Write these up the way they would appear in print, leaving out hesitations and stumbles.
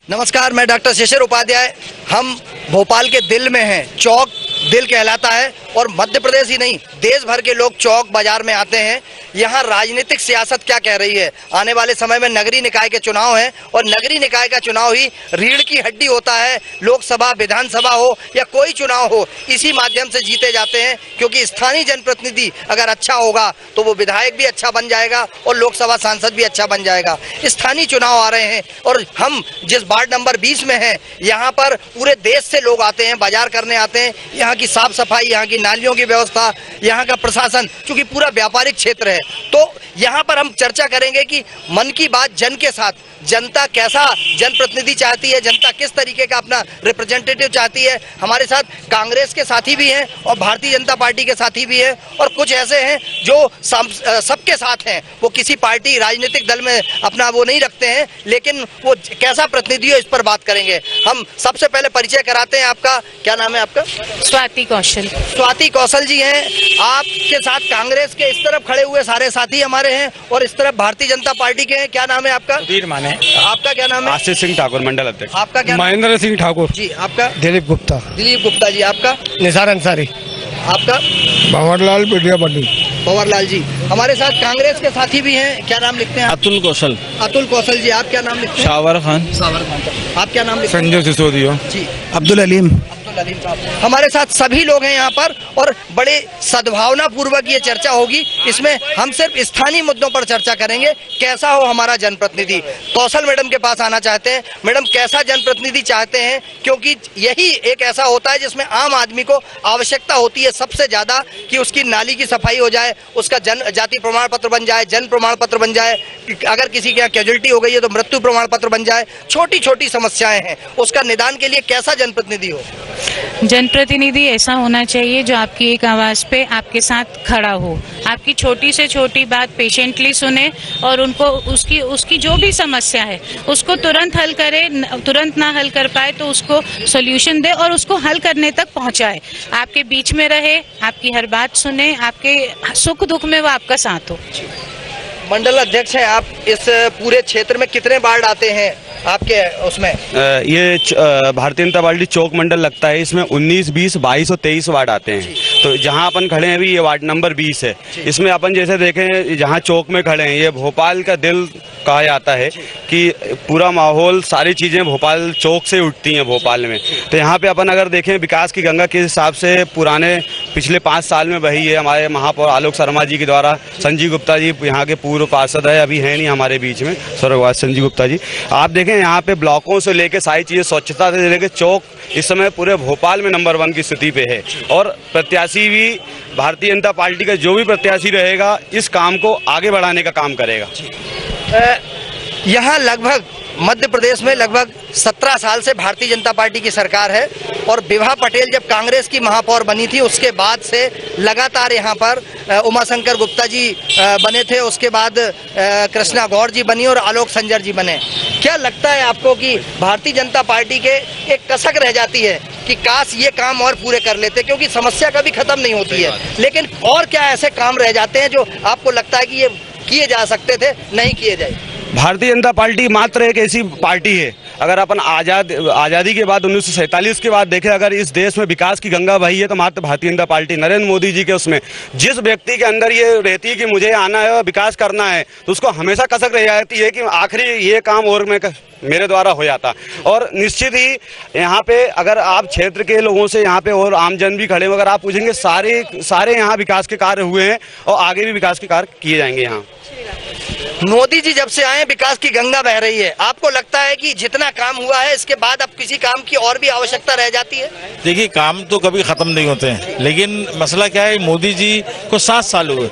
नमस्कार, मैं डॉक्टर शिशिर उपाध्याय। हम भोपाल के दिल में हैं। चौक दिल कहलाता है और मध्य प्रदेश ही नहीं, देश भर के लोग चौक बाजार में आते हैं। यहाँ राजनीतिक सियासत क्या कह रही है? आने वाले समय में नगरीय निकाय के चुनाव हैं और नगरीय निकाय का चुनाव ही रीढ़ की हड्डी होता है। लोकसभा, विधानसभा हो या कोई चुनाव हो, इसी माध्यम से जीते जाते हैं, क्योंकि स्थानीय जनप्रतिनिधि अगर अच्छा होगा तो वो विधायक भी अच्छा बन जाएगा और लोकसभा सांसद भी अच्छा बन जाएगा। स्थानीय चुनाव आ रहे हैं और हम जिस वार्ड नंबर 20 में हैं, यहाँ पर पूरे देश से लोग आते हैं, बाजार करने आते हैं। यहाँ की साफ सफाई, यहाँ की नालियों की व्यवस्था, यहाँ का प्रशासन, क्योंकि पूरा व्यापारिक क्षेत्र है, तो यहाँ पर हम चर्चा करेंगे कि मन की बात जन के साथ, जनता कैसा जनप्रतिनिधि चाहती है, जनता किस तरीके का अपना रिप्रेजेंटेटिव चाहती है। हमारे साथ कांग्रेस के साथी भी हैं और भारतीय जनता पार्टी के साथी भी हैं और कुछ ऐसे हैं जो सबके साथ हैं। वो किसी पार्टी, राजनीतिक दल में अपना वो नहीं रखते हैं, लेकिन वो कैसा प्रतिनिधि हो, इस पर बात करेंगे। हम सबसे पहले परिचय कराते हैं। आपका क्या नाम है? आपका? स्वाति कौशल। स्वाति कौशल जी हैं। आपके साथ कांग्रेस के इस तरफ खड़े हुए सारे साथी हमारे हैं और इस तरफ भारतीय जनता पार्टी के हैं। क्या नाम है आपका? वीर माने। आपका क्या नाम है? आशीष सिंह ठाकुर, मंडल अध्यक्ष। आपका क्या? महेंद्र सिंह ठाकुर जी। आपका? दिलीप गुप्ता। दिलीप गुप्ता जी। आपका? निसार अंसारी। आपका? भंवरलाल पिडियापल्ली। भंवरलाल जी। हमारे साथ कांग्रेस के साथी भी हैं। क्या नाम लिखते हैं? अतुल कौशल। अतुल कौशल जी। आप क्या नाम लिखते हैं? शावर खान। सावर खान। आप क्या नाम लिखते हैं? संजय सिसोदिया जी। अब्दुल अलीम। हमारे साथ सभी लोग हैं यहाँ पर और बड़े सद्भावना पूर्वक ये चर्चा होगी। इसमें हम सिर्फ स्थानीय मुद्दों पर चर्चा करेंगे। कैसा हो हमारा जनप्रतिनिधि? कौशल मैडम के पास आना चाहते हैं। मैडम, कैसा जनप्रतिनिधि चाहते हैं? क्योंकि यही एक ऐसा होता है जिसमें आम आदमी को आवश्यकता होती है सबसे ज्यादा कि उसकी नाली की सफाई हो जाए, उसका जाति प्रमाण पत्र बन जाए, जन्म प्रमाण पत्र बन जाए, अगर किसी के यहाँ कैजुअलिटी हो गई है तो मृत्यु प्रमाण पत्र बन जाए। छोटी छोटी समस्याएं हैं, उसका निदान के लिए कैसा जनप्रतिनिधि हो? जनप्रतिनिधि ऐसा होना चाहिए जो आपकी एक आवाज पे आपके साथ खड़ा हो, आपकी छोटी से छोटी बात पेशेंटली सुने और उनको उसकी जो भी समस्या है उसको तुरंत हल करे। तुरंत ना हल कर पाए तो उसको सॉल्यूशन दे और उसको हल करने तक पहुंचाए। आपके बीच में रहे, आपकी हर बात सुने, आपके सुख दुख में वो आपका साथ हो। मंडल अध्यक्ष हैं आप। इस पूरे क्षेत्र में कितने वार्ड आते हैं आपके उसमें? ये भारतीय जनता पार्टी चौक मंडल लगता है। इसमें 19, 20, 22 और 23 वार्ड आते हैं। तो जहां अपन खड़े हैं अभी, ये वार्ड नंबर 20 है। इसमें अपन जैसे देखें, जहां चौक में खड़े हैं, ये भोपाल का दिल कहा जाता है कि पूरा माहौल, सारी चीज़ें भोपाल चौक से उठती हैं भोपाल में। तो यहाँ पे अपन अगर देखें, विकास की गंगा के हिसाब से पुराने पिछले 5 साल में बही है। हमारे महापौर आलोक शर्मा जी के द्वारा, संजीव गुप्ता जी यहाँ के पूर्व पार्षद है, अभी है नहीं हमारे बीच में, स्वर्गवासी संजीव गुप्ता जी। आप देखें यहाँ पे ब्लॉकों से लेके सारी चीज़ें, स्वच्छता से लेके चौक इस समय पूरे भोपाल में नंबर 1 की स्थिति पे है। और प्रत्याशी भी भारतीय जनता पार्टी का जो भी प्रत्याशी रहेगा, इस काम को आगे बढ़ाने का काम करेगा। यहाँ लगभग मध्य प्रदेश में लगभग 17 साल से भारतीय जनता पार्टी की सरकार है और विभा पटेल जब कांग्रेस की महापौर बनी थी, उसके बाद से लगातार यहाँ पर उमाशंकर गुप्ता जी बने थे, उसके बाद कृष्णा गौर जी बनी और आलोक संजर जी बने। क्या लगता है आपको कि भारतीय जनता पार्टी के एक कसक रह जाती है कि काश ये काम और पूरे कर लेते, क्योंकि समस्या कभी खत्म नहीं होती है, लेकिन और क्या ऐसे काम रह जाते हैं जो आपको लगता है कि ये किए जा सकते थे, नहीं किए जाए? भारतीय जनता पार्टी मात्र एक ऐसी पार्टी है, अगर अपन आज़ादी के बाद 1947 के बाद देखें, अगर इस देश में विकास की गंगा बही है तो मात्र भारतीय जनता पार्टी, नरेंद्र मोदी जी के उसमें जिस व्यक्ति के अंदर ये रहती है कि मुझे आना है और विकास करना है, तो उसको हमेशा कसक रह जाती है कि आखिरी ये काम और मेरे द्वारा हो जाता। और निश्चित ही यहाँ पे अगर आप क्षेत्र के लोगों से, यहाँ पे और आमजन भी खड़े, अगर आप पूछेंगे, सारे यहाँ विकास के कार्य हुए हैं और आगे भी विकास के कार्य किए जाएंगे। यहाँ मोदी जी जब से आए, विकास की गंगा बह रही है। आपको लगता है कि जितना काम हुआ है, इसके बाद अब किसी काम की और भी आवश्यकता रह जाती है? देखिए, काम तो कभी खत्म नहीं होते हैं, लेकिन मसला क्या है, मोदी जी को 7 साल हुए,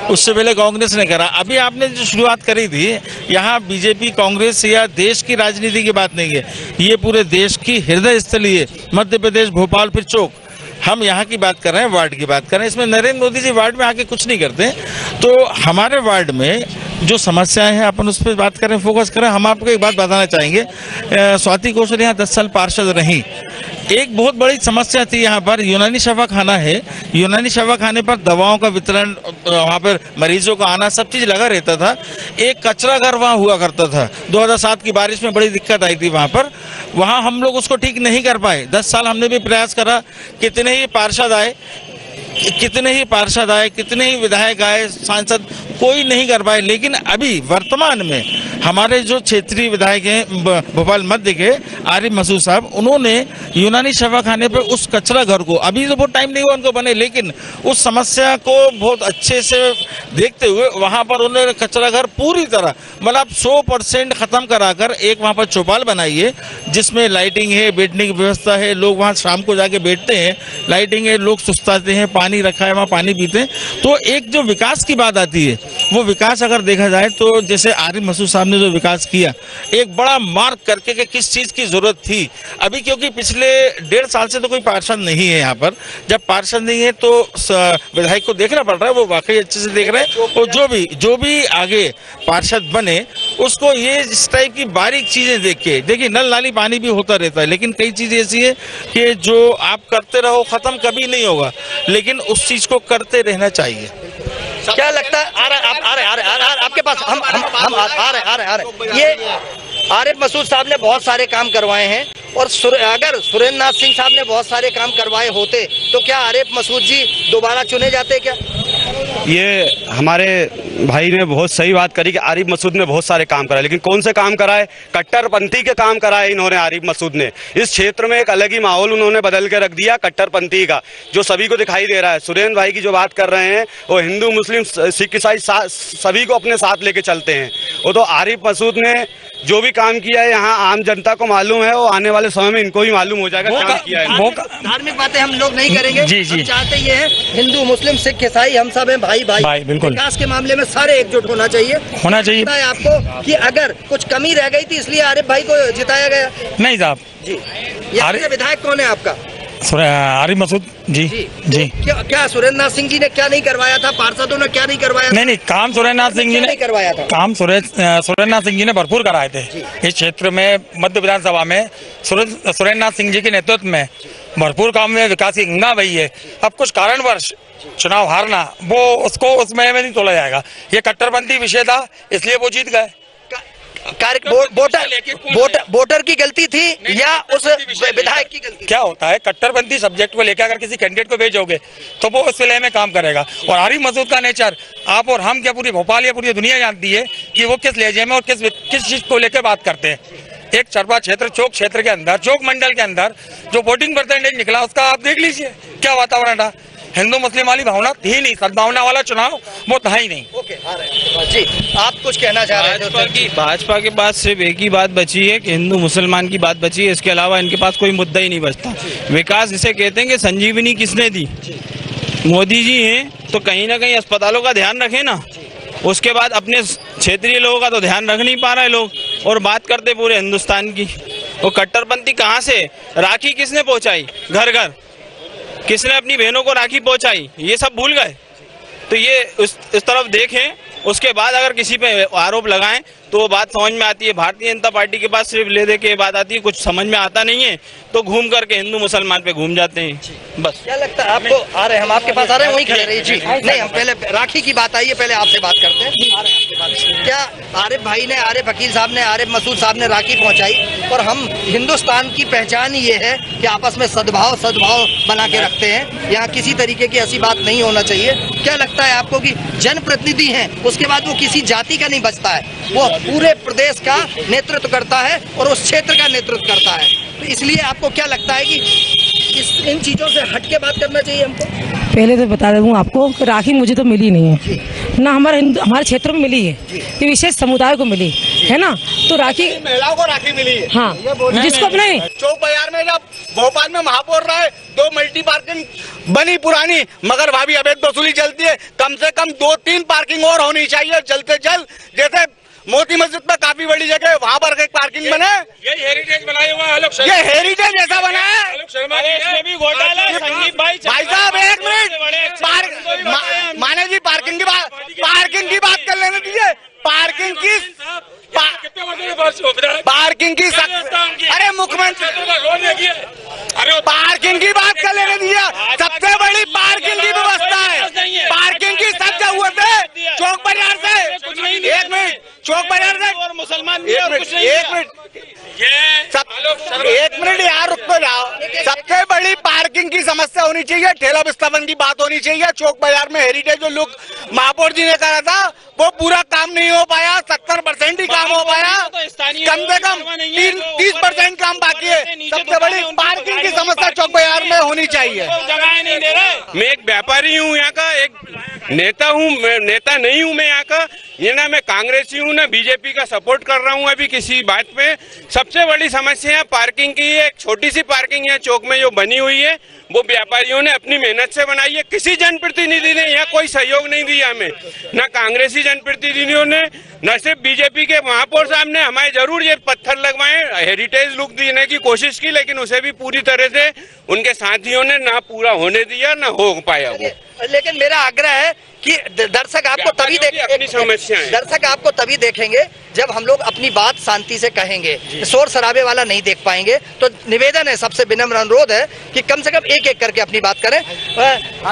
उससे पहले कांग्रेस ने करा। अभी आपने जो शुरुआत करी थी, यहाँ बीजेपी, कांग्रेस या देश की राजनीति की बात नहीं है, ये पूरे देश की हृदय स्थली है। मध्य प्रदेश, भोपाल, फिर चौक। हम यहाँ की बात कर रहे हैं, वार्ड की बात कर रहे हैं। इसमें नरेंद्र मोदी जी वार्ड में आके कुछ नहीं करते, तो हमारे वार्ड में जो समस्याएं हैं अपन उस पर बात करें, फोकस करें। हम आपको एक बात बताना चाहेंगे, स्वाति कौशल यहाँ 10 साल पार्षद रही, एक बहुत बड़ी समस्या थी यहाँ पर, यूनानी शफा खाना है, यूनानी शफा खाने पर दवाओं का वितरण, वहाँ पर मरीजों का आना, सब चीज़ लगा रहता था। एक कचरा घर वहाँ हुआ करता था, 2007 की बारिश में बड़ी दिक्कत आई थी वहाँ पर, वहाँ हम लोग उसको ठीक नहीं कर पाए। 10 साल हमने भी प्रयास करा, कितने ही पार्षद आए, कितने ही विधायक आए, सांसद, कोई नहीं कर पाए। लेकिन अभी वर्तमान में हमारे जो क्षेत्रीय विधायक हैं भोपाल मध्य के आरिफ मसूद साहब, उन्होंने यूनानी शफा खाने पे उस कचरा घर को, अभी तो बहुत टाइम नहीं हुआ उनको बने, लेकिन उस समस्या को बहुत अच्छे से देखते हुए वहाँ पर उन्होंने कचरा घर पूरी तरह मतलब 100% ख़त्म कराकर एक वहाँ पर चौपाल बनाई है, जिसमें लाइटिंग है, बैठने की व्यवस्था है, लोग वहाँ शाम को जाके बैठते हैं, लाइटिंग है, लोग सुस्ताते हैं, पानी रखा है, वहाँ पानी पीते हैं। तो एक जो विकास की बात आती है, वो विकास अगर देखा जाए तो जैसे आरिफ मसूद साहब ने जो विकास किया, एक बड़ा मार्क करके कि किस चीज़ की ज़रूरत थी। अभी क्योंकि पिछले 1.5 साल से तो कोई पार्षद नहीं है यहाँ पर, जब पार्षद नहीं है तो विधायक को देखना पड़ रहा है, वो वाकई अच्छे से देख रहे हैं, और जो भी आगे पार्षद बने उसको ये इस टाइप की बारीक चीज़ें देख के, देखिए नल नाली पानी भी होता रहता है, लेकिन कई चीज़ें ऐसी है कि जो आप करते रहो ख़त्म कभी नहीं होगा, लेकिन उस चीज़ को करते रहना चाहिए। क्या लगता है, आ रहे आपके पास, हम आ रहे ये आरिफ मसूद साहब ने बहुत सारे काम करवाए हैं, और अगर सुरेंद्र नाथ सिंह साहब ने बहुत सारे काम करवाए होते तो क्या आरिफ मसूद जी दोबारा चुने जाते क्या? ये हमारे भाई ने बहुत सही बात करी कि आरिफ मसूद ने बहुत सारे काम कराए, लेकिन कौन से काम कराए? कट्टरपंथी के काम कराए इन्होंने। आरिफ मसूद ने इस क्षेत्र में एक अलग ही माहौल उन्होंने बदल के रख दिया कट्टरपंथी का, जो सभी को दिखाई दे रहा है। सुरेंद्र भाई की जो बात कर रहे हैं वो हिंदू मुस्लिम सिख ईसाई सभी को अपने साथ लेके चलते हैं। वो तो आरिफ मसूद ने जो भी काम किया है यहाँ आम जनता को मालूम है, वो आने वाले समय में इनको भी मालूम हो जाएगा क्या किया है। धार्मिक बातें हम लोग नहीं करेंगे, जी जी, हम चाहते ये है हिंदू मुस्लिम सिख ईसाई हम सब हैं भाई, बिल्कुल। विकास के मामले में सारे एकजुट होना चाहिए। आपको कि अगर कुछ कमी रह गई थी इसलिए आरिफ भाई को जिताया गया? नहीं साहब जी। विधायक कौन है आपका? आरिफ मसूद जी जी। क्या सुरेंद्र नाथ सिंह जी ने क्या नहीं करवाया था? पार्षदों ने क्या नहीं करवाया? नहीं, काम सुरेंद्र नाथ सिंह जी ने करवाया था। काम सुरेंद्र नाथ सिंह जी ने भरपूर कराए थे इस क्षेत्र में। मध्य विधानसभा में सुरेंद्र नाथ सिंह जी के नेतृत्व में भरपूर काम में विकास की गंगा बही है। अब कुछ कारणवश चुनाव हारना, वो उसको उसमें नहीं तोड़ा जाएगा। ये कट्टरपंथी विषय था, इसलिए वो जीत गए। वोटर की गलती थी या उस विधायक की गलती? क्या होता है, कट्टरपंथी सब्जेक्ट को लेकर अगर किसी कैंडिडेट को भेजोगे तो वो उस विलय में काम करेगा। और आरिफ मसूद का नेचर आप और हम क्या, पूरी भोपाल या पूरी दुनिया जानती है कि वो किस लहजे में और किस चीज को लेकर बात करते हैं। एक चरपा क्षेत्र, चौक क्षेत्र के अंदर, चौक मंडल के अंदर जो वोटिंग परसेंटेज निकला उसका आप देख लीजिए क्या वातावरण था। हिंदू मुस्लिम वाली भावना थी नहीं, सद्भावना वाला चुनाव वो था ही नहीं। ओके, जी आप कुछ कहना चाह रहे थे? भाजपा के पास सिर्फ एक ही बात बची है कि हिंदू मुसलमान की बात बची है, इसके अलावा इनके पास कोई मुद्दा ही नहीं बचता। विकास इसे कहते हैं कि संजीवनी किसने दी? मोदी जी हैं, तो कहीं ना कहीं अस्पतालों का ध्यान रखें ना। उसके बाद अपने क्षेत्रीय लोगों का तो ध्यान रख नहीं पा रहे लोग, और बात करते पूरे हिंदुस्तान की। वो कट्टरपंथी कहाँ से? राखी किसने पहुँचाई घर घर? किसने अपनी बहनों को राखी पहुंचाई? ये सब भूल गए। तो ये इस तरफ देखें, उसके बाद अगर किसी पे आरोप लगाएं तो वो बात समझ में आती है। भारतीय जनता पार्टी के पास सिर्फ ले दे के बात आती है, कुछ समझ में आता नहीं है तो घूम करके हिंदू मुसलमान पे घूम जाते हैं बस। क्या लगता है आपको? आ रहे हम आपके पास आ रहे हैं, वहीं खड़े रहिए जी। नहीं, हम पहले राखी की बात आई है, पहले आपसे बात करते हैं। आ रहे हैं आपके पास। क्या आरिफ भाई ने, आरिफ वकील साहब ने, आरिफ मसूद साहब ने राखी पहुंचाई, और हम हिंदुस्तान की पहचान ही ये है कि आपस में सद्भाव बना के रखते हैं। यहाँ किसी तरीके की ऐसी बात नहीं होना चाहिए। क्या लगता है आपको कि जनप्रतिनिधि हैं, उसके बाद वो किसी जाति का नहीं बचता है, वो पूरे प्रदेश का नेतृत्व करता है और उस क्षेत्र का नेतृत्व करता है। तो इसलिए आपको क्या लगता है कि इन चीज़ों से हट के बात करना चाहिए हमको? पहले तो बता दूं आपको कि राखी मुझे तो मिली नहीं है ना, हमारे क्षेत्र में मिली है, ये विशेष समुदाय को मिली है ना। तो राखी महिलाओं को राखी मिली है। हाँ, जिसको नहीं चौक बाजार में जब भोपाल में महापौर रहे, 2 मल्टी पार्किंग बनी पुरानी, मगर भाभी अवैध वसूली चलती है। कम से कम 2-3 पार्किंग और होनी चाहिए जल्द से जल्द। जैसे मोती मस्जिद में काफी बड़ी जगह, वहाँ पर एक पार्किंग बने। ये हेरिटेज बनाया हुआ है, ये हेरिटेज ऐसा बना है। भाई साहब एक मिनट, माने जी पार्किंग की बात कर लेने दीजिए। पार्किंग की अरे मुख्यमंत्री, पार्किंग की बात कर लेने दीजिए। सबसे बड़ी पार्किंग की व्यवस्था है, पार्किंग की सब जरूरत है। चौक बाजार से एक मिनट, चौक बाजार से और मुसलमान एक मिनट यार, रुक तो जाओ। सबसे बड़ी पार्किंग की समस्या होनी चाहिए, ठेला विस्थापन की बात होनी चाहिए। चौक बाजार में हेरिटेज जो लुक महापौर जी ने कहा था वो पूरा काम नहीं हो पाया, 70% ही काम हो पाया, कम से कम 30% काम बाकी है। सबसे बड़ी पार्किंग की समस्या चौक बाजार में होनी चाहिए। मैं एक व्यापारी हूँ, यहाँ का एक नेता हूँ, नेता नहीं हूँ मैं यहाँ का, ये ना मैं कांग्रेसी हूँ ना बीजेपी का सपोर्ट कर रहा हूँ अभी किसी बात पे। सबसे बड़ी समस्या है पार्किंग की। एक छोटी सी पार्किंग है चौक में जो बनी हुई है, वो व्यापारियों ने अपनी मेहनत से बनाई है। किसी जनप्रतिनिधि ने यहाँ कोई सहयोग नहीं दिया हमें, ना कांग्रेसी जनप्रतिनिधियों ने, न सिर्फ बीजेपी के महापौर साहब ने। हमारे जरूर ये पत्थर लगवाए, हेरिटेज लुक देने की कोशिश की, लेकिन उसे भी पूरी तरह से उनके साथियों ने ना पूरा होने दिया, ना हो पाया वो। लेकिन मेरा आग्रह है कि दर्शक आपको तभी दर्शक आपको तभी देखेंगे जब हम लोग अपनी बात शांति से कहेंगे, शोर शराबे वाला नहीं देख पाएंगे। तो निवेदन है, सबसे विनम्र अनुरोध है कि कम से कम एक एक करके अपनी बात करें।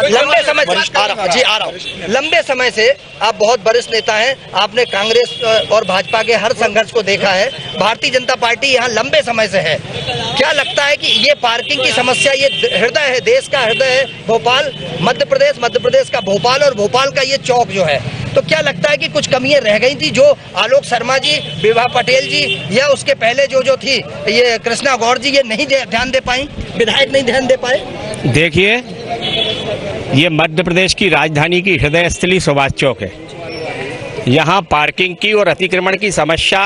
लंबे समय लंबे समय से आप बहुत वरिष्ठ नेता हैं, आपने कांग्रेस और भाजपा के हर संघर्ष को देखा है। भारतीय जनता पार्टी यहाँ लंबे समय से है। क्या लगता है कि ये पार्किंग की समस्या, ये हृदय है, देश का हृदय है भोपाल, मध्य प्रदेश का भोपाल, और भोपाल का ये चौक जो है, तो क्या लगता है कि कुछ कमियां रह गई थी जो आलोक शर्मा जी, विभा पटेल जी या उसके पहले जो थी ये कृष्णा गौर जी, ये नहीं ध्यान दे पाई, विधायक नहीं ध्यान दे पाए? देखिए, ये मध्य प्रदेश की राजधानी की हृदय स्थली सुभाष चौक है। यहाँ पार्किंग की और अतिक्रमण की समस्या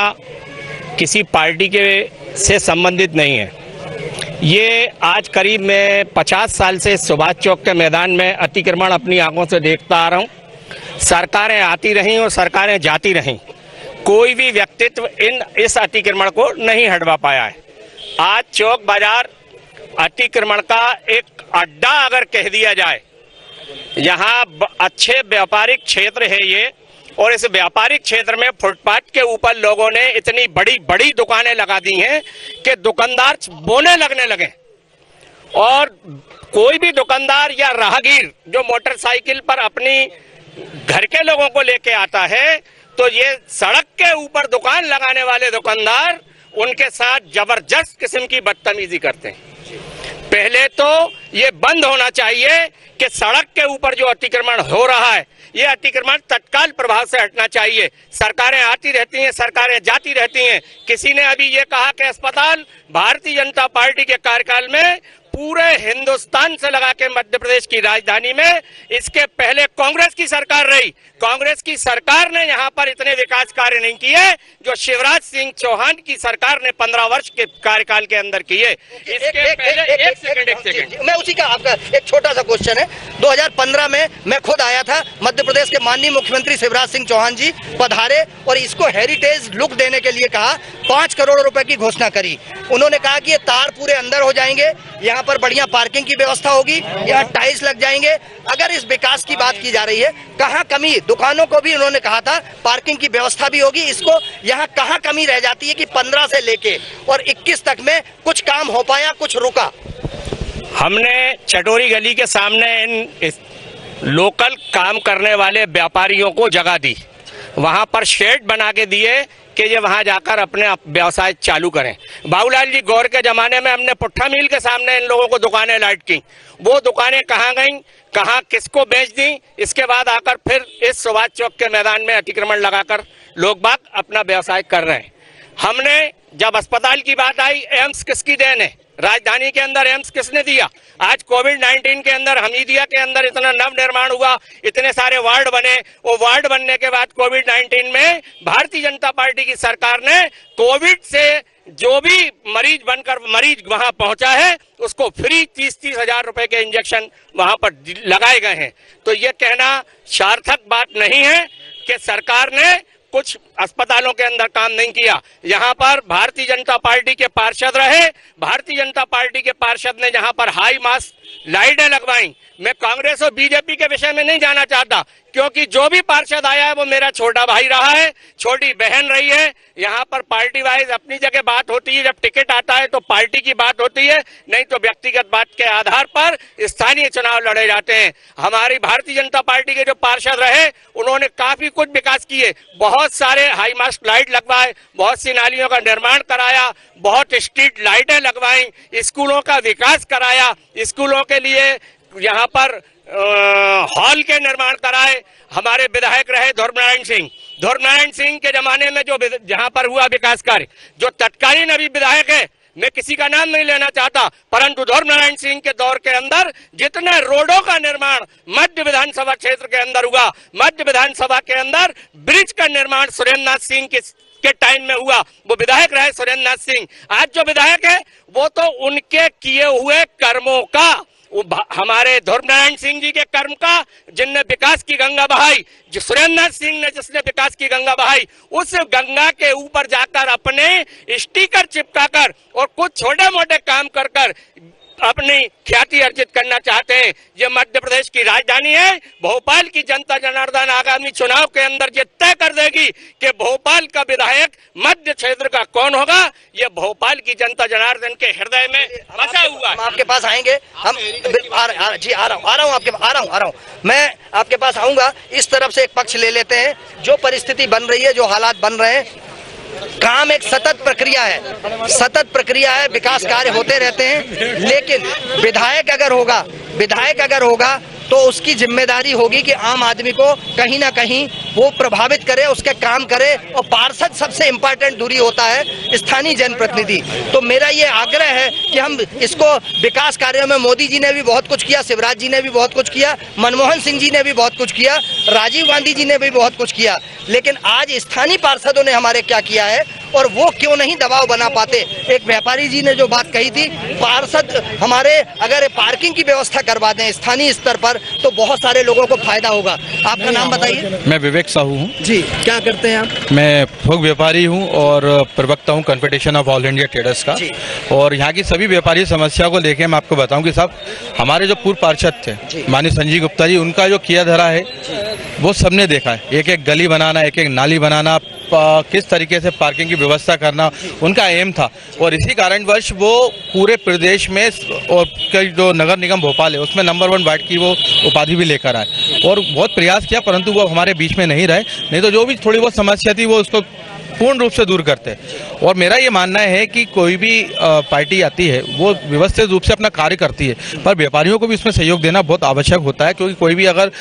किसी पार्टी के से संबंधित नहीं है। ये आज करीब मैं 50 साल से सुभाष चौक के मैदान में अतिक्रमण अपनी आंखों से देखता आ रहा हूँ। सरकारें आती रहीं और सरकारें जाती रहीं, कोई भी व्यक्तित्व इस अतिक्रमण को नहीं हटवा पाया है। आज चौक बाजार अतिक्रमण का एक अड्डा अगर कह दिया जाए। यहाँ अच्छे व्यापारिक क्षेत्र है ये, और इस व्यापारिक क्षेत्र में फुटपाथ के ऊपर लोगों ने इतनी बड़ी बड़ी दुकानें लगा दी हैं कि दुकानदार बोने लगने लगे। और कोई भी दुकानदार या राहगीर जो मोटरसाइकिल पर अपनी घर के लोगों को लेके आता है, तो ये सड़क के ऊपर दुकान लगाने वाले दुकानदार उनके साथ जबरदस्त किस्म की बदतमीजी करते हैं। पहले तो ये बंद होना चाहिए कि सड़क के ऊपर जो अतिक्रमण हो रहा है, ये अतिक्रमण तत्काल प्रभाव से हटना चाहिए। सरकारें आती रहती हैं, सरकारें जाती रहती हैं। किसी ने अभी ये कहा कि अस्पताल भारतीय जनता पार्टी के कार्यकाल में पूरे हिंदुस्तान से लगा के मध्य प्रदेश की राजधानी में, इसके पहले कांग्रेस की सरकार रही। कांग्रेस की सरकार ने यहाँ पर इतने विकास कार्य नहीं किए जो शिवराज सिंह चौहान की सरकार ने 15 वर्ष के कार्यकाल के अंदर किए। इसके पहले एक सेकंड मैं उसी का आपका एक छोटा सा क्वेश्चन है। 2015 में मैं खुद आया था, मध्य प्रदेश के माननीय मुख्यमंत्री शिवराज सिंह चौहान जी पधारे और इसको हेरिटेज लुक देने के लिए कहा, 5 करोड़ रुपए की घोषणा करी। उन्होंने कहा कि ये तार पूरे अंदर हो जाएंगे, यहाँ पर बढ़िया पार्किंग की व्यवस्था होगी, यहाँ टाइल्स लग जाएंगे। अगर इस विकास की बात की जा रही है, कहाँ कमी? दुकानों को भी उन्होंने कहा था पार्किंग की व्यवस्था भी होगी, इसको यहाँ कहाँ कमी रह जाती है कि 15 से लेके और 21 तक में कुछ काम हो पाया, कुछ रुका? हमने चटोरी गली के सामने इस लोकल काम करने वाले व्यापारियों को जगह दी, वहां पर शेड बना के दिए कि ये वहां जाकर अपने व्यवसाय चालू करें। बाबूलाल जी गौर के जमाने में हमने पुट्ठा मिल के सामने इन लोगों को दुकानें लाइट की, वो दुकानें कहाँ गईं, कहाँ किसको बेच दी? इसके बाद आकर फिर इस सुभाष चौक के मैदान में अतिक्रमण लगाकर लोग बाग अपना व्यवसाय कर रहे हैं। हमने जब अस्पताल की बात आई, एम्स किसकी देन है? राजधानी के अंदर एम्स किसने दिया? आज कोविड-19 के अंदर हमीदिया के अंदर इतना नव निर्माण हुआ, इतने सारे वार्ड बने। वो वार्ड बनने के बाद कोविड-19 में भारतीय जनता पार्टी की सरकार ने कोविड से जो भी मरीज वहां पहुंचा है उसको फ्री 30-30 हजार रुपए के इंजेक्शन वहां पर लगाए गए हैं। तो ये कहना सार्थक बात नहीं है कि सरकार ने कुछ अस्पतालों के अंदर काम नहीं किया। यहाँ पर भारतीय जनता पार्टी के पार्षद रहे, भारतीय जनता पार्टी के पार्षद ने जहाँ पर हाई मास्ट लाइटें लगवाई। मैं कांग्रेस और बीजेपी के विषय में नहीं जाना चाहता, क्योंकि जो भी पार्षद आया है वो मेरा छोटा भाई रहा है, छोटी बहन रही है। यहाँ पर पार्टी वाइज अपनी जगह बात होती है, जब टिकट आता है तो पार्टी की बात होती है, नहीं तो व्यक्तिगत बात के आधार पर स्थानीय चुनाव लड़े जाते हैं। हमारी भारतीय जनता पार्टी के जो पार्षद रहे उन्होंने काफी कुछ विकास किए, बहुत सारे हाई मास्ट लाइट लगवाए, बहुत सी नालियों का निर्माण कराया, बहुत स्ट्रीट लाइटें लगवाई, स्कूलों का विकास कराया, स्कूलों के लिए यहाँ पर हॉल के निर्माण कराए। हमारे विधायक रहे ध्रुव नारायण सिंह के जमाने में जो जहाँ पर हुआ विकास कार्य, जो तत्कालीन अभी विधायक है, मैं किसी का नाम नहीं लेना चाहता, परंतु ध्रुव नारायण सिंह के दौर के अंदर जितने रोडों का निर्माण मध्य विधानसभा क्षेत्र के अंदर हुआ, मध्य विधानसभा के अंदर ब्रिज का निर्माण सुरेंद्र नाथ सिंह के टाइम में हुआ। वो विधायक रहे सुरेंद्र नाथ सिंह। आज जो विधायक है वो तो उनके किए हुए कर्मों का, हमारे ध्रुव नारायण सिंह जी के कर्म का, जिनने विकास की गंगा बहाई, जो सुरेंद्र नाथ सिंह ने जिसने विकास की गंगा बहाई, उस गंगा के ऊपर जाकर अपने स्टिकर चिपकाकर और कुछ छोटे मोटे काम कर कर अपनी ख्याति अर्जित करना चाहते हैं। ये मध्य प्रदेश की राजधानी है। भोपाल की जनता जनार्दन आगामी चुनाव के अंदर ये तय कर देगी कि भोपाल का विधायक मध्य क्षेत्र का कौन होगा। ये भोपाल की जनता जनार्दन के हृदय में बसा हुआ है। हम आपके पास आएंगे, हम आ रहा हूँ मैं आपके पास आऊंगा। इस तरफ से एक पक्ष ले लेते हैं। जो परिस्थिति बन रही है, जो हालात बन रहे हैं, काम एक सतत प्रक्रिया है, विकास कार्य होते रहते हैं, लेकिन विधायक अगर होगा तो उसकी जिम्मेदारी होगी कि आम आदमी को कहीं ना कहीं वो प्रभावित करे, उसके काम करे। और पार्षद सबसे इम्पोर्टेंट दूरी होता है स्थानीय जनप्रतिनिधि। तो मेरा ये आग्रह है कि हम इसको विकास कार्यों में, मोदी जी ने भी बहुत कुछ किया, शिवराज जी ने भी बहुत कुछ किया, मनमोहन सिंह जी ने भी बहुत कुछ किया, राजीव गांधी जी ने भी बहुत कुछ किया, लेकिन आज स्थानीय पार्षदों ने हमारे क्या किया है और वो क्यों नहीं दबाव बना पाते। एक व्यापारी जी ने जो बात कही थी, पार्षद हमारे अगर पार्किंग की व्यवस्था करवा दें स्थानीय स्तर पर तो बहुत सारे लोगों को फायदा होगा। आपका नाम बताइए। मैं विवेक साहू हूँ जी। क्या करते हैं आप? मैं थोक व्यापारी हूँ और प्रवक्ता हूँ confederation of all India traders का। और यहाँ की सभी व्यापारी समस्या को लेके मैं आपको बताऊँ कि साहब, हमारे जो पूर्व पार्षद थे माननीय संजीव गुप्ता जी, उनका जो किया धरा है वो सबने देखा है। एक एक गली बनाना, एक एक नाली बनाना, किस तरीके से पार्किंग की व्यवस्था करना उनका एम था। और इसी कारणवश वो पूरे प्रदेश में और जो नगर निगम भोपाल है उसमें नंबर 1 वार्ड की वो उपाधि भी लेकर आए और बहुत प्रयास किया, परंतु वो हमारे बीच में नहीं रहे। नहीं तो जो भी थोड़ी बहुत समस्या थी वो उसको पूर्ण रूप से दूर करते। और मेरा ये मानना है कि कोई भी पार्टी आती है वो व्यवस्थित रूप से अपना कार्य करती है, पर व्यापारियों को भी इसमें सहयोग देना बहुत आवश्यक होता है। क्योंकि कोई भी अगर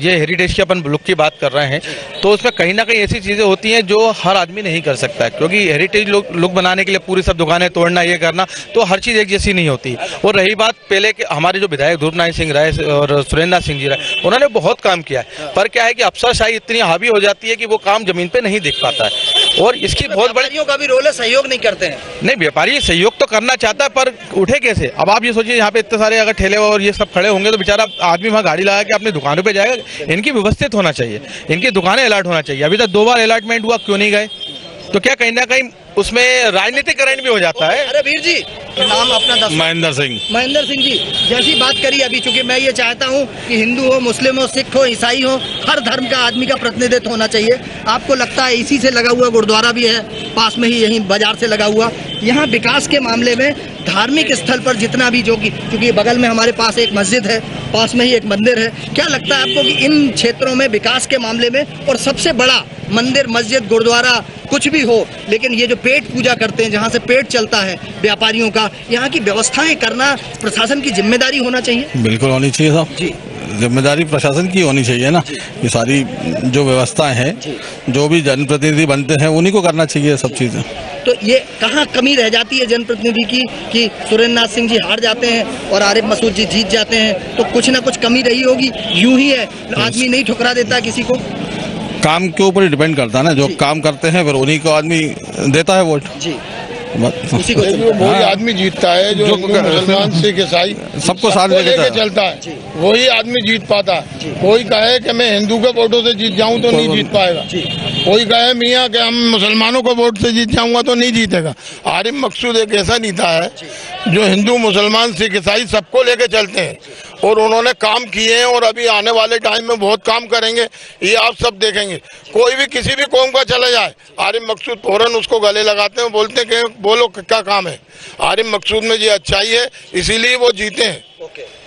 ये हेरिटेज की अपन लुक की बात कर रहे हैं तो उसमें कहीं ना कहीं ऐसी चीज़ें होती हैं जो हर आदमी नहीं कर सकता है। क्योंकि हेरिटेज लुक बनाने के लिए पूरी सब दुकानें तोड़ना, ये करना, तो हर चीज़ एक जैसी नहीं होती। और रही बात पहले के हमारे जो विधायक ध्रुव नारायण सिंह रहे और सुरेंद्र नाथ सिंह जी रहे, उन्होंने बहुत काम किया है, पर क्या है कि अफसरशाही इतनी हावी हो जाती है कि वो काम जमीन पे नहीं दिख पाता है। और इसकी बहुत बड़ी का भी रोल है, सहयोग नहीं करते हैं। नहीं, व्यापारी सहयोग तो करना चाहता है, पर उठे कैसे? अब आप ये सोचिए, यहाँ पे इतने सारे अगर ठेले और ये सब खड़े होंगे तो बेचारा आदमी वहाँ गाड़ी लगा के अपनी दुकानों पे जाएगा। इनकी व्यवस्थित होना चाहिए, इनकी दुकानें अलर्ट होना चाहिए। अभी तक 2 बार अलर्टमेंट हुआ, क्यों नहीं गए? तो क्या कहीं ना कहीं उसमें राजनीतिकरण भी हो जाता है। अरे वीर जी, नाम अपना दस। महेंद्र सिंह। महेंद्र सिंह जी, जैसी बात करी अभी, चूंकि मैं ये चाहता हूँ कि हिंदू हो, मुस्लिम हो, सिख हो, ईसाई हो, हर धर्म का आदमी का प्रतिनिधित्व होना चाहिए। आपको लगता है इसी से लगा हुआ गुरुद्वारा भी है पास में ही, यहीं बाजार से लगा हुआ। यहाँ विकास के मामले में धार्मिक स्थल पर जितना भी, जो कि क्योंकि बगल में हमारे पास एक मस्जिद है, पास में ही एक मंदिर है, क्या लगता है आपको कि इन क्षेत्रों में विकास के मामले में, और सबसे बड़ा मंदिर, मस्जिद, गुरुद्वारा कुछ भी हो, लेकिन ये जो पेट पूजा करते हैं, जहाँ से पेट चलता है व्यापारियों का, यहाँ की व्यवस्थाएं करना प्रशासन की जिम्मेदारी होना चाहिए। बिल्कुल होनी चाहिए साहब जी, जिम्मेदारी प्रशासन की होनी चाहिए ना। ये सारी जो व्यवस्थाएं हैं, जो भी जनप्रतिनिधि बनते हैं उन्हीं को करना चाहिए सब चीज़ें। तो ये कहाँ कमी रह जाती है जनप्रतिनिधि की कि सुरेंद्र नाथ सिंह जी हार जाते हैं और आरिफ मसूद जी जीत जाते हैं? तो कुछ ना कुछ कमी रही होगी। यूं ही है, आदमी नहीं ठुकरा देता किसी को। काम के ऊपर ही डिपेंड करता है ना, जो काम करते हैं फिर उन्हीं को आदमी देता है वोट। जी, वही आदमी जीतता है जो मुसलमान सिख ईसाई सबको साथ लेके चलता है, वही आदमी जीत पाता है। कोई कहे कि मैं हिंदू के वोटों से जीत जाऊं तो नहीं जीत पाएगा, कोई कहे मियाँ कि हम मुसलमानों को वोट से जीत जाऊंगा तो नहीं जीतेगा। आरिफ मकसूद एक ऐसा नेता है जो हिंदू मुसलमान सिख ईसाई सबको लेके चलते हैं और उन्होंने काम किए हैं और अभी आने वाले टाइम में बहुत काम करेंगे, ये आप सब देखेंगे। कोई भी किसी भी कौम का चला जाए, आरिफ मकसूद फौरन उसको गले लगाते हैं, बोलते हैं कि बोलो क्या काम है। आरिफ मकसूद में ये अच्छाई है, इसीलिए वो जीते हैं।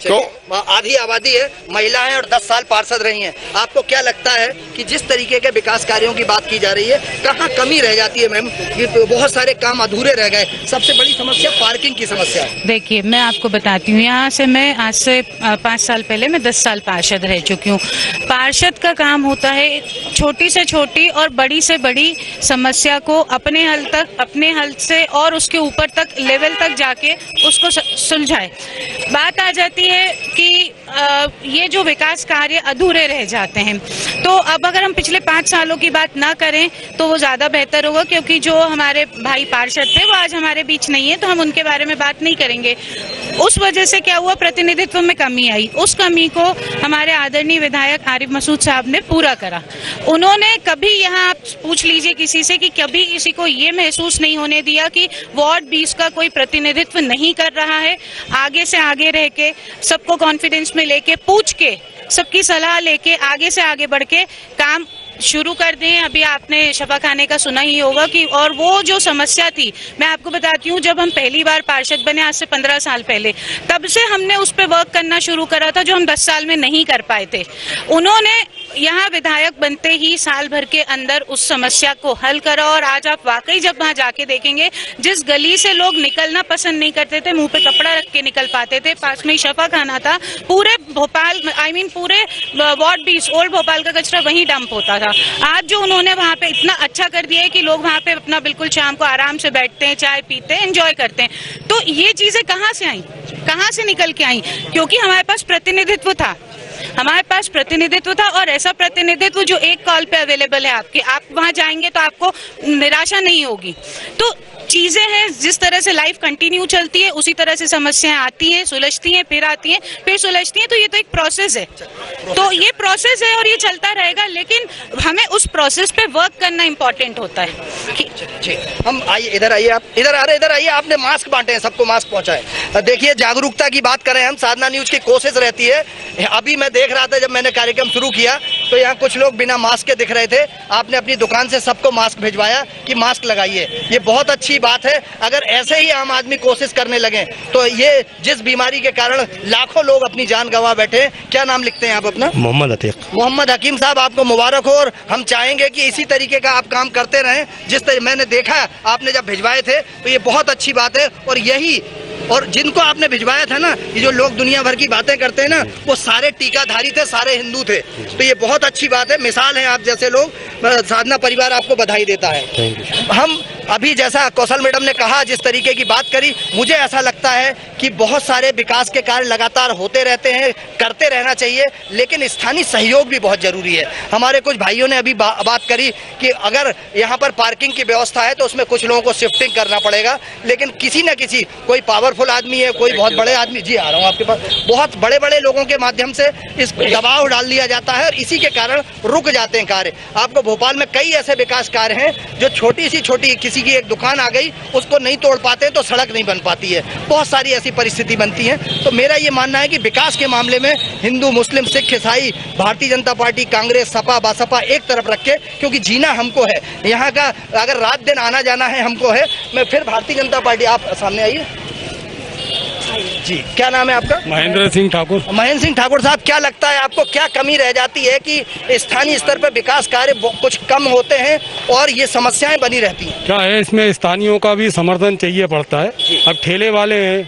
तो आधी आबादी है, महिलाएं और 10 साल पार्षद रही हैं। आपको क्या लगता है कि जिस तरीके के विकास कार्यों की बात की जा रही है, कहाँ कमी रह जाती है मैम? ये बहुत सारे काम अधूरे रह गए। सबसे बड़ी समस्या पार्किंग की समस्या है। देखिए, मैं आपको बताती हूँ, यहाँ से मैं आज से 5 साल पहले मैं 10 साल पार्षद रह चुकी हूँ। पार्षद का काम होता है छोटी से छोटी और बड़ी से बड़ी समस्या को अपने हल से और उसके ऊपर तक लेवल तक जाके उसको सुलझाए। बात आ जाती है कि ये जो विकास कार्य अधूरे रह जाते हैं, तो अब अगर हम पिछले 5 सालों की बात ना करें तो वो ज़्यादा बेहतर होगा, क्योंकि जो हमारे भाई पार्षद थे वो आज हमारे बीच नहीं है, तो हम उनके बारे में बात नहीं करेंगे। उस वजह से क्या हुआ, प्रतिनिधित्व में कमी आई। उस कमी को हमारे आदरणीय विधायक आरिफ मसूद साहब ने पूरा करा। उन्होंने कभी, यहाँ आप पूछ लीजिए किसी से, कि कभी किसी को ये महसूस नहीं होने दिया कि वार्ड 20 का कोई प्रतिनिधित्व नहीं कर रहा है। आगे से आगे रह के, सबको कॉन्फिडेंस में लेके, पूछ के, सबकी सलाह लेके आगे से आगे बढ़ के काम शुरू कर दें। अभी आपने शफा खाने का सुना ही होगा कि, और वो जो समस्या थी, मैं आपको बताती हूँ, जब हम पहली बार पार्षद बने आज से 15 साल पहले, तब से हमने उस पर वर्क करना शुरू करा था, जो हम 10 साल में नहीं कर पाए थे। उन्होंने यहाँ विधायक बनते ही साल भर के अंदर उस समस्या को हल करा, और आज आप वाकई जब वहाँ जाके देखेंगे, जिस गली से लोग निकलना पसंद नहीं करते थे, मुंह पे कपड़ा रख के निकल पाते थे, पास में ही शफा खाना था, पूरे भोपाल पूरे वार्ड 20 ओल्ड भोपाल का कचरा वहीं डंप होता था। आज जो उन्होंने वहाँ पे इतना अच्छा कर दिया है कि लोग वहाँ पे अपना बिल्कुल शाम को आराम से बैठते हैं, चाय पीते हैं, एंजॉय करते हैं। तो ये चीजें कहाँ से आई, कहाँ से निकल के आई? क्योंकि हमारे पास प्रतिनिधित्व था, हमारे पास प्रतिनिधित्व था, और ऐसा प्रतिनिधित्व जो एक कॉल पे अवेलेबल है आपके, आप वहां जाएंगे तो आपको निराशा नहीं होगी। तो चीजें हैं, जिस तरह से लाइफ कंटिन्यू चलती है उसी तरह से समस्याएं आती हैं, सुलझती हैं, फिर आती हैं, फिर सुलझती हैं। तो ये तो एक प्रोसेस है, तो ये प्रोसेस है और ये चलता रहेगा, लेकिन हमें उस प्रोसेस पे वर्क करना इम्पोर्टेंट होता है। जी, हम आइए, इधर आइए, आप इधर आइए। आपने मास्क बांटे हैं, सबको मास्क पहुंचाए। देखिए, जागरूकता की बात करें हम, साधना न्यूज की कोशिश रहती है। अभी मैं देख रहा था, जब मैंने कार्यक्रम शुरू किया तो यहाँ कुछ लोग बिना मास्क के दिख रहे थे। आपने अपनी दुकान से सबको मास्क भिजवाया कि मास्क लगाइए, ये बहुत अच्छी बात है। अगर ऐसे ही आम आदमी कोशिश करने लगे तो ये जिस बीमारी के कारण लाखों लोग अपनी जान गंवा बैठे। क्या नाम लिखते हैं आप अपना? मोहम्मद अतीक। मोहम्मद हकीम साहब, आपको मुबारक हो, और हम चाहेंगे कि इसी तरीके का आप काम करते रहें। जिस तरह मैंने देखा आपने जब भिजवाए थे, तो ये बहुत अच्छी बात है। और जिनको आपने भिजवाया था ना, ये जो लोग दुनिया भर की बातें करते हैं ना, वो सारे टीकाधारी थे, सारे हिंदू थे। तो ये बहुत अच्छी बात है, मिसाल है आप जैसे लोग। साधना परिवार आपको बधाई देता है। हम अभी, जैसा कौशल मैडम ने कहा, जिस तरीके की बात करी, मुझे ऐसा लगता है कि बहुत सारे विकास के कार्य लगातार होते रहते हैं, करते रहना चाहिए, लेकिन स्थानीय सहयोग भी बहुत जरूरी है। हमारे कुछ भाइयों ने अभी बात करी कि अगर यहाँ पर पार्किंग की व्यवस्था है तो उसमें कुछ लोगों को शिफ्टिंग करना पड़ेगा, लेकिन किसी न किसी, कोई पावरफुल आदमी है, कोई बहुत बड़े आदमी, जी आ रहा हूँ आपके पास, बहुत बड़े बड़े लोगों के माध्यम से इस दबाव डाल दिया जाता है और इसी के कारण रुक जाते हैं कार्य। आपको भोपाल में कई ऐसे विकास कार्य हैं जो छोटी सी छोटी, किसी की एक दुकान आ गई, उसको नहीं तोड़ पाते तो सड़क नहीं बन पाती है, बहुत सारी ऐसी परिस्थिति बनती है। तो मेरा ये मानना है कि विकास के मामले में हिंदू, मुस्लिम, सिख, ईसाई, भारतीय जनता पार्टी, कांग्रेस, सपा, बासपा एक तरफ रख के, क्योंकि जीना हमको है यहाँ का, अगर रात दिन आना जाना है हमको है। मैं फिर भारतीय जनता पार्टी, आप सामने आइए जी, क्या नाम है आपका? महेंद्र सिंह ठाकुर। महेंद्र सिंह ठाकुर साहब, क्या लगता है आपको, क्या कमी रह जाती है कि स्थानीय स्तर पर विकास कार्य कुछ कम होते हैं और ये समस्याएं बनी रहती हैं? क्या है, इसमें स्थानीयों का भी समर्थन चाहिए पड़ता है। अब ठेले वाले हैं,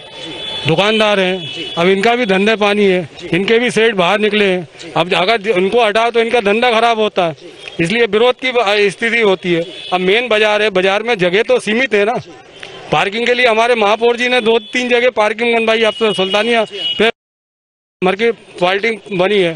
दुकानदार हैं, अब इनका भी धंधे पानी है, इनके भी सेठ बाहर निकले हैं। अब अगर उनको हटाओ तो इनका धंधा खराब होता है, इसलिए विरोध की स्थिति होती है। अब मेन बाजार है, बाजार में जगह तो सीमित है ना। पार्किंग के लिए हमारे महापौर जी ने 2-3 जगह पार्किंग बनवाई, अब तो सुल्तानिया पे मार्केट पार्किंग बनी है।